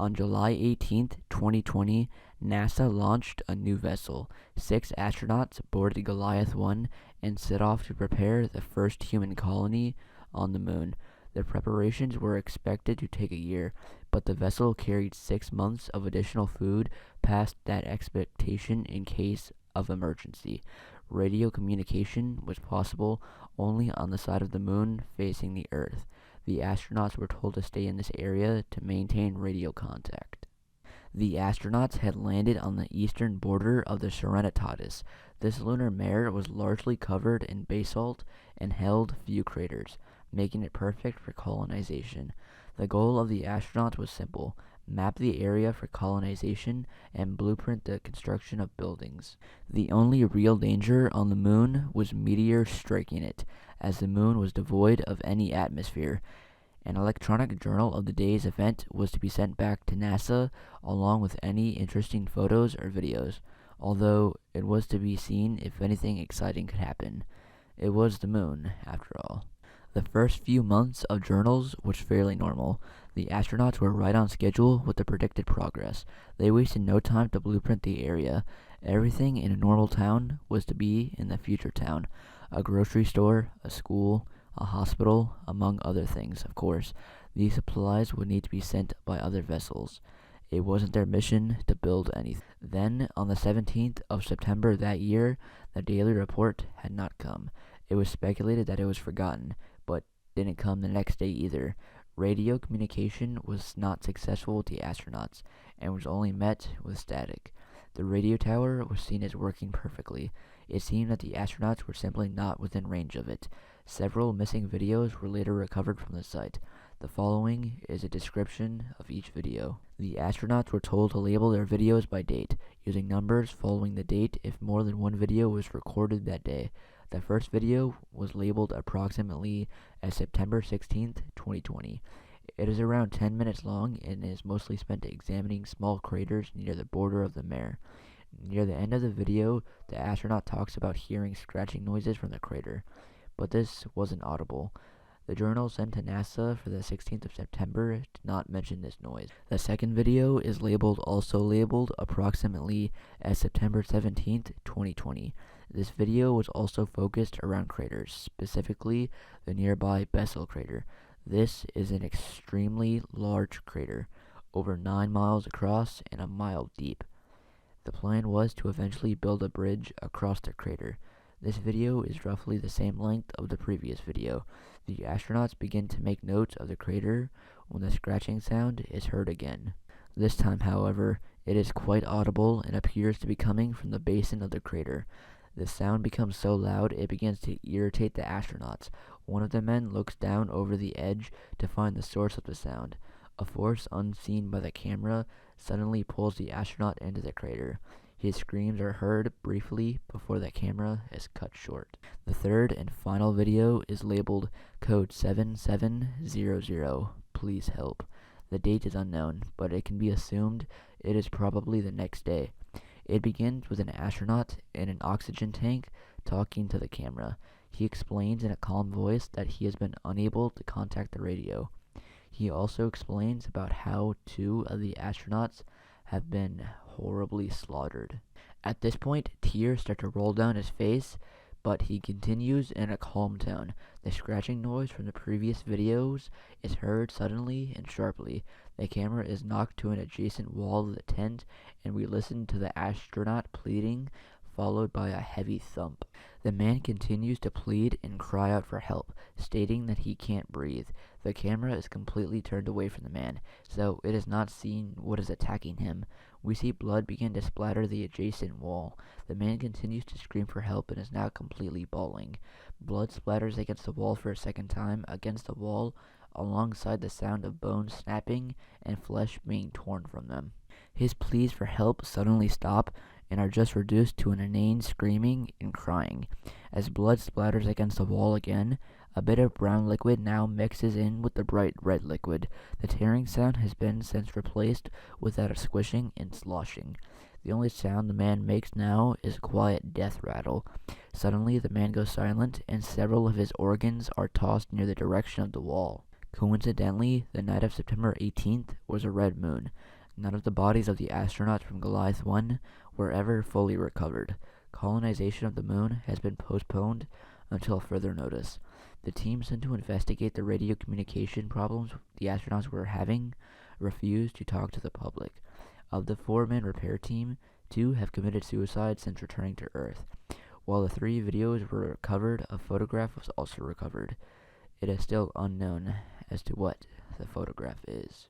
On July 18th, 2020, NASA launched a new vessel. 6 astronauts boarded Goliath 1 and set off to prepare the first human colony on the moon. The preparations were expected to take a year, but the vessel carried 6 months of additional food past that expectation in case of emergency. Radio communication was possible only on the side of the moon facing the Earth. The astronauts were told to stay in this area to maintain radio contact. The astronauts had landed on the eastern border of the Serenitatis. This lunar mare was largely covered in basalt and held few craters, making it perfect for colonization. The goal of the astronauts was simple: map the area for colonization and blueprint the construction of buildings. The only real danger on the moon was meteors striking it, as the moon was devoid of any atmosphere. An electronic journal of the day's event was to be sent back to NASA along with any interesting photos or videos, although it was to be seen if anything exciting could happen. It was the moon, after all. The first few months of journals was fairly normal. The astronauts were right on schedule with the predicted progress. They wasted no time to blueprint the area. Everything in a normal town was to be in the future town: a grocery store, a school, a hospital, among other things, of course. These supplies would need to be sent by other vessels. It wasn't their mission to build anything. Then, on the 17th of September that year, the daily report had not come. It was speculated that it was forgotten, but didn't come the next day either. Radio communication was not successful with the astronauts, and was only met with static. The radio tower was seen as working perfectly. It seemed that the astronauts were simply not within range of it. Several missing videos were later recovered from the site. The following is a description of each video. The astronauts were told to label their videos by date, using numbers following the date if more than one video was recorded that day. The first video was labeled approximately as September 16th, 2020. It is around 10 minutes long and is mostly spent examining small craters near the border of the mare. Near the end of the video, the astronaut talks about hearing scratching noises from the crater, but this wasn't audible. The journal sent to NASA for the 16th of September did not mention this noise. The second video is also labeled approximately as September 17th, 2020. This video was also focused around craters, specifically the nearby Bessel crater. This is an extremely large crater, over 9 miles across and a mile deep. The plan was to eventually build a bridge across the crater. This video is roughly the same length of the previous video. The astronauts begin to make notes of the crater when the scratching sound is heard again. This time, however, it is quite audible and appears to be coming from the basin of the crater. The sound becomes so loud it begins to irritate the astronauts. One of the men looks down over the edge to find the source of the sound. A force unseen by the camera suddenly pulls the astronaut into the crater. His screams are heard briefly before the camera is cut short. The third and final video is labeled Code 7700. Please help. The date is unknown, but it can be assumed it is probably the next day. It begins with an astronaut in an oxygen tank talking to the camera. He explains in a calm voice that he has been unable to contact the radio. He also explains about how 2 of the astronauts have been horribly slaughtered. At this point, tears start to roll down his face, but he continues in a calm tone. The scratching noise from the previous videos is heard suddenly and sharply. The camera is knocked to an adjacent wall of the tent, and we listen to the astronaut pleading, followed by a heavy thump. The man continues to plead and cry out for help, stating that he can't breathe. The camera is completely turned away from the man, so it is not seen what is attacking him. We see blood begin to splatter the adjacent wall. The man continues to scream for help and is now completely bawling. Blood splatters against the wall for a second time, against the wall, alongside the sound of bones snapping and flesh being torn from them. His pleas for help suddenly stop and are just reduced to an inane screaming and crying. As blood splatters against the wall again, a bit of brown liquid now mixes in with the bright red liquid. The tearing sound has been since replaced with that of squishing and sloshing. The only sound the man makes now is a quiet death rattle. Suddenly the man goes silent, and several of his organs are tossed near the direction of the wall. Coincidentally, the night of September 18th was a red moon. None of the bodies of the astronauts from Goliath 1 were ever fully recovered. Colonization of the moon has been postponed until further notice. The team sent to investigate the radio communication problems the astronauts were having refused to talk to the public. Of the 4-man repair team, 2 have committed suicide since returning to Earth. While the 3 videos were recovered, a photograph was also recovered. It is still unknown as to what the photograph is.